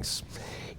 buildings.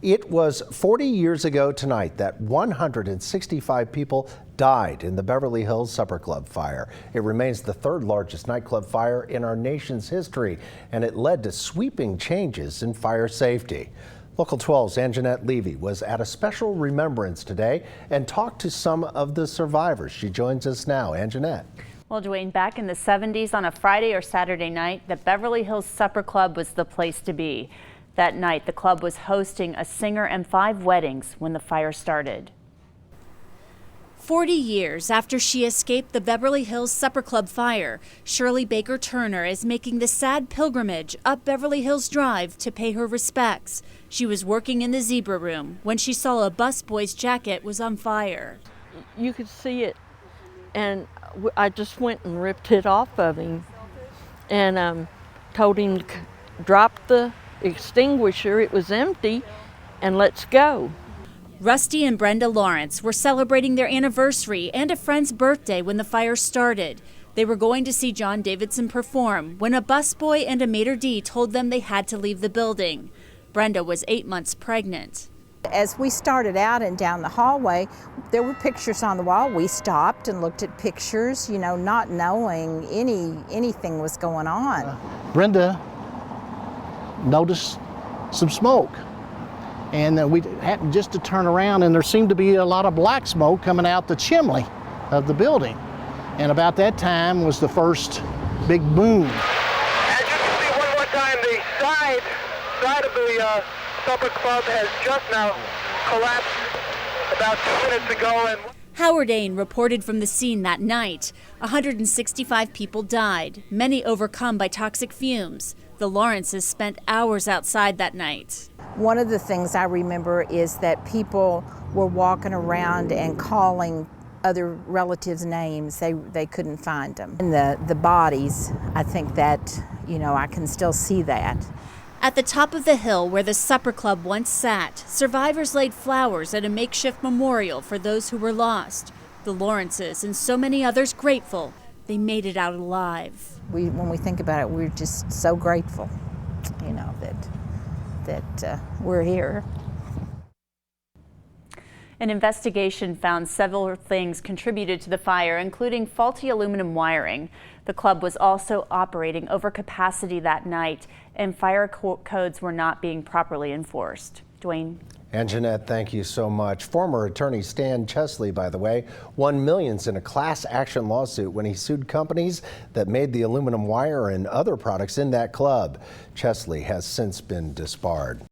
It was 40 years ago tonight that 165 people died in the Beverly Hills Supper Club fire. It remains the third largest nightclub fire in our nation's history, and it led to sweeping changes in fire safety. Local 12's Anjanette Levy was at a special remembrance today and talked to some of the survivors. She joins us now. Anjanette. Well, Dwayne, back in the 70s on a Friday or Saturday night, the Beverly Hills Supper Club was the place to be. That night, the club was hosting a singer and 5 weddings when the fire started. 40 years after she escaped the Beverly Hills Supper Club fire, Shirley Baker Turner is making the sad pilgrimage up Beverly Hills Drive to pay her respects. She was working in the zebra room when she saw a busboy's jacket was on fire. You could see it, and I just went and ripped it off of him and told him to drop the extinguisher. It was empty, and let's go. Rusty and Brenda Lawrence were celebrating their anniversary and a friend's birthday when the fire started. They were going to see John Davidson perform when a busboy and a maitre d' told them they had to leave the building. Brenda was 8 months pregnant. As we started out and down the hallway, there were pictures on the wall. We stopped and looked at pictures, you know, not knowing anything was going on. Brenda noticed some smoke, and we happened just to turn around, and there seemed to be a lot of black smoke coming out the chimney of the building. And about that time was the first big boom. As you can see one more time, the side of the Supper Club has just now collapsed about 2 minutes ago. And Howard Ain reported from the scene that night. 165 people died, many overcome by toxic fumes. The Lawrences spent hours outside that night. One of the things I remember is that people were walking around and calling other relatives' names. They couldn't find them. And the bodies, I think that, you know, I can still see that. At the top of the hill where the Supper Club once sat, survivors laid flowers at a makeshift memorial for those who were lost. The Lawrences and so many others grateful they made it out alive. When we think about it, we're just so grateful, you know, that we're here. An investigation found several things contributed to the fire, including faulty aluminum wiring. The club was also operating over capacity that night, and fire codes were not being properly enforced. Dwayne. Anjanette, thank you so much. Former attorney Stan Chesley, by the way, won millions in a class action lawsuit when he sued companies that made the aluminum wire and other products in that club. Chesley has since been disbarred.